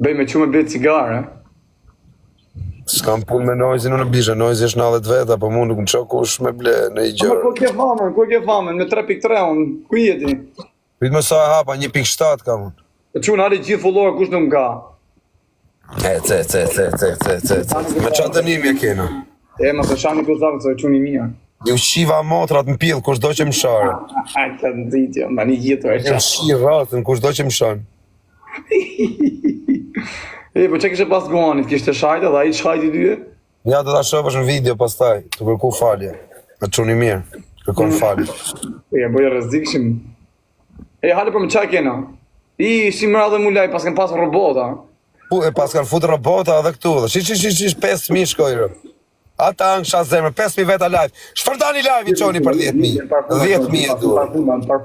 Bëj me qume blet cigare. S'kam punë me Noizin, unë bisha, Noizi është 90 veta, po mu nuk më qo kush me ble në i gjërë. Ku ke famën, me 3.3 unë, ku jeti? Pritë më sa e hapa, 1.7 kam unë. E qunë hali gjithë fullore, kush nuk ka? Me qa dënimi e kena? Ma të shani këzave, të qunë i mija. Ju shiva motrat në pillë, kush do që më share. Të nëzitjo, ma një gjithë e Ju shi ratën, kush do që më share. Po që kështë pas guanit, kështë shajtë dhe a i shajtë i dyje? Ja të ta shofësh në video pastaj, të kërku falje. Me quni mirë, kërkon falje. Bëjë rëzikshim. Hale për më qaj kena. Si më radhe mu laj, pas kanë pasë robota. Pas kanë futë robota edhe këtu dhe. Shish 5.000 shkojrë. Ata anë kësha zemër, 5.000 veta live. Shfardani live i qoni për 10.000. 10.000 e dua.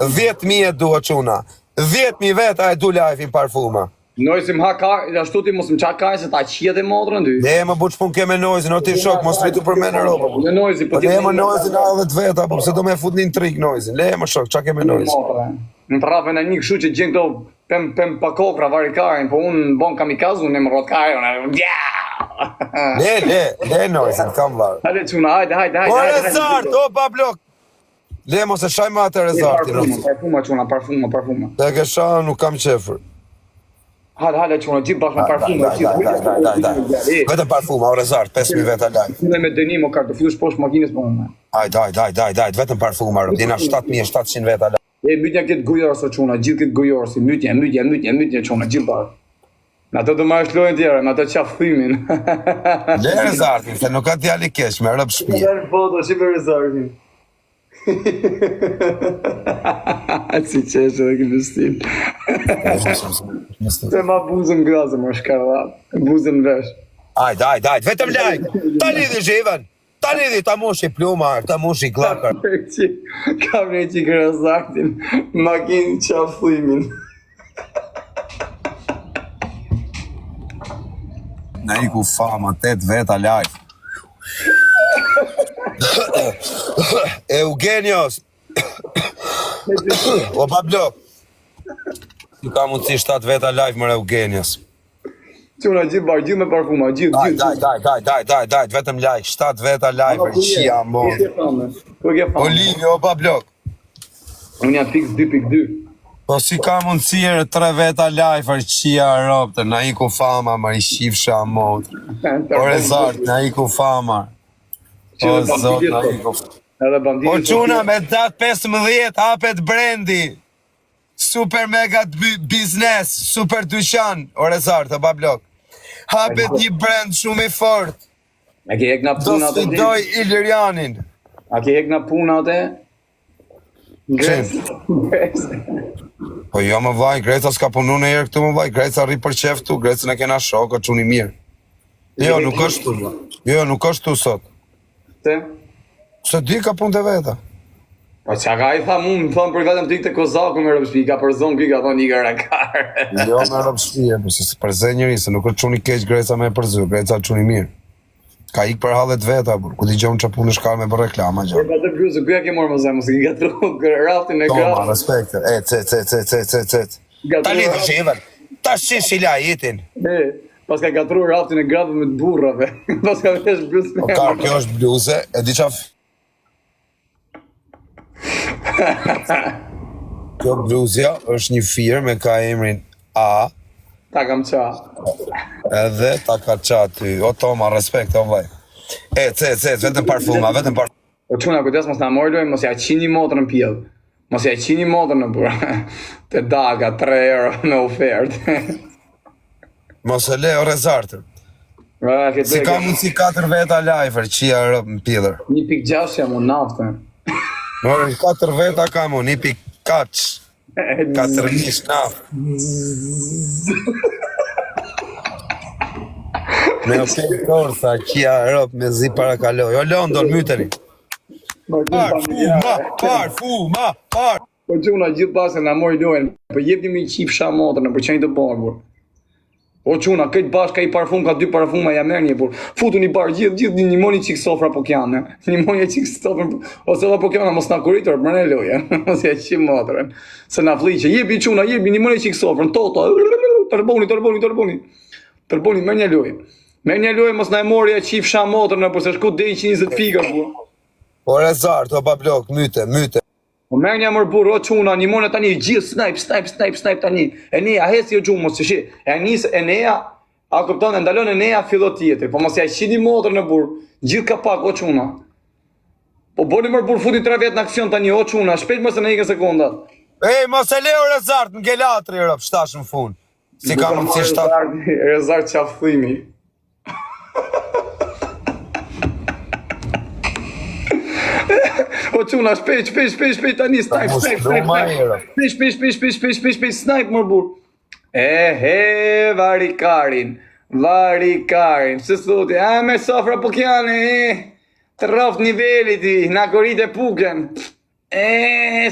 10.000 e dua quna. 10.000 veta e du live i parfuma. Noizi më haka, ashtu ti mos më qa kaj se ta qijet e motrën dy. Ne më buq pun ke me Noizin, o ti shok, mos rritu për me në roba. Le Noizi, po ti... Le më Noizin a dhe të veta, po se do me fut një trik Noizin. Le më shok, qa ke me Noizin? Në të rafën e një këshu që gjenë këto pem pa kokra varikarin, po unë bon kamikazu, në më rot kajon, Le Noizin, kam varë. Hajde quna, hajde. O Rezart, o bablok! Le mos e shaj ma të Rezartin. Parfuma quna, parfuma. Te ke sha, nuk kam qefër. Hale quna, gjithë bashkë me parfuma. Daj. Vetëm parfuma, o Rezart, 5.000 veta laj. Në me dënim, o kartë, fillush poshtë makinës për unë. Daj, vetëm parfuma, dina 7.700 veta laj. Mytja këtë gujorës o quna, gjithë këtë gujorës, mytja quna, gjithë bashkë. Në ato do marrë shlojnë tjera, në ato qafë thymin. Le Rezartin, se nuk ka djali kesh, me rëpë shpije. Në foto, shipe Rezartin. Si qeshë dhe këtë stil. Se ma buzën grazë, më shkarlat. Buzën vesh. Ajde, vetëm like. Ta lidhi zhiven. Ta lidhi, ta mushi plumar, ta mushi klakar. Ka vrej që kërë Rezartin, makinë qafë thymin. Në i ku fama, 8 veta live. Eugenios. O bablo. Ju ka mundësi 7 veta live mërë Eugenios. Quna gjithë barë, gjithë me parfuma, gjithë. Daj, vetëm like, 7 veta live, qia mund. Olivia, o bablo. Unë jam fix 2.2. Po si ka mundësirë 3 veta live, qia ropte, na i ku fama, ma i shifsha mund. O Rezart, na i ku fama. O zot, na i ku fama. O quna me datë 15 hapet brendi. Super mega biznes, super dyshan, o Rezart, o bablok. Hapet një brand shumë i fort. A ke hek nga Do puna të sfidoj Ilirianin. A ke hek nga puna të? Po jo më vaj, Greca s'ka punu në herë këtu më vaj, Greca rri për qef tu, Grecën e kena shokë, quni mirë. Jo, nuk është tu, nuk është tu sot. Te? Se di ka punë të veta. Po qa ka i tha mu, më thonë për vetëm të ikte Kozaku me rëpshpi, ka për zonë kë ka thonë një gërakar. Jo me rëpshpije, për se përze njëri, se nuk është quni keq Greca me përzu, Greca quni mirë. Ka ik për hallet veta, ku t'i gjohën që punë shkallë me për reklama gjë. Por të blusë, kuja ke morë më zemë, se ki gatru raftin e grafë. Toma, respekte, cet. Ta lidhë shiven, ta shila jetin. Pas ka gatru raftin e grafë me të burrave, pas ka vesh blusë me Ka, kjo është bluze, e di qaf... Kjo bluzja është një firmë me ka emrin A. Ta kam qa. Edhe ta ka qa ty. O Toma, respekt, o vaj. Cet, vetëm parfuma. O quna, kujtes mos na mordojnë, mos ja qini motrën pjellë. Mos ja qini motrën në burë. Të daga, 3 euro me ofertë. Mos e le, o Rezartër. Si ka mundësi 4 veta live, qia rëpë në pillër. 1.6 jam unë naftën. Morën 4 veta kam unë, 1.4. 4.000 naftë. Me opin korsa, qia rëpë me zi para kaloj. O London, myteri. Parfuma. Po quna, gjithë pasë nga mori dojnë, po jepni me qifsha motrën, për qenjë të barë, O quna, këtë bashkë ka i parfum, ka 2 parfuma, ja merë një, futu një barë, gjithë një moni qikë sofra po kjanë, një moni qikë sofra, ose po kjanë, mos na kuritur, më në loje, mos ja qimë motrën, se na fliqe, jebi quna, jebi një moni qikë sofra, në toto, Tërboni, merr një lojë. Merr një lojë, mos na e mori e qifsha motrën apo se shku deri 120 pika burr. O rezart, o pa blok, myte. Po merr një mër burr, o çuna, animone tani gjithë snipe tani. Enea heci o xhumë, mos shi. E nis Enea, a kupton, e ndalon Enea fillo tjetër, po mos ja qini motrën në burr. Gjithë kapak o çuna. Po boni mër burr futi 3 vjet në aksion tani o çuna, shpejt mos e në ikën sekondat. Ej, mos e leo rezart, në gelatri rop, shtash në fund. Si ka mundësi shtat. Rezart qafthimi. O çuna, shpejt tani, snipe, snipe mër burr. Varikarin, se thotë, a me sofra Pukjani, të rroft nivelit i, na korit e puken.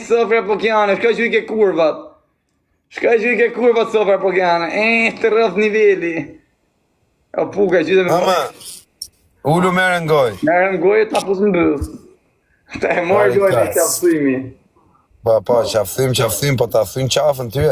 Sofra Pukjani, shka që i ke kurvat. Sofra Pukjani, të rroft niveli. O puka, gjithë me... Mama, ullu merë në goj. Merë në goj e ta pus në bëth. Ta e mori goj në qafësimi. Pa, qafëthim, po ta thym qafën ty ej.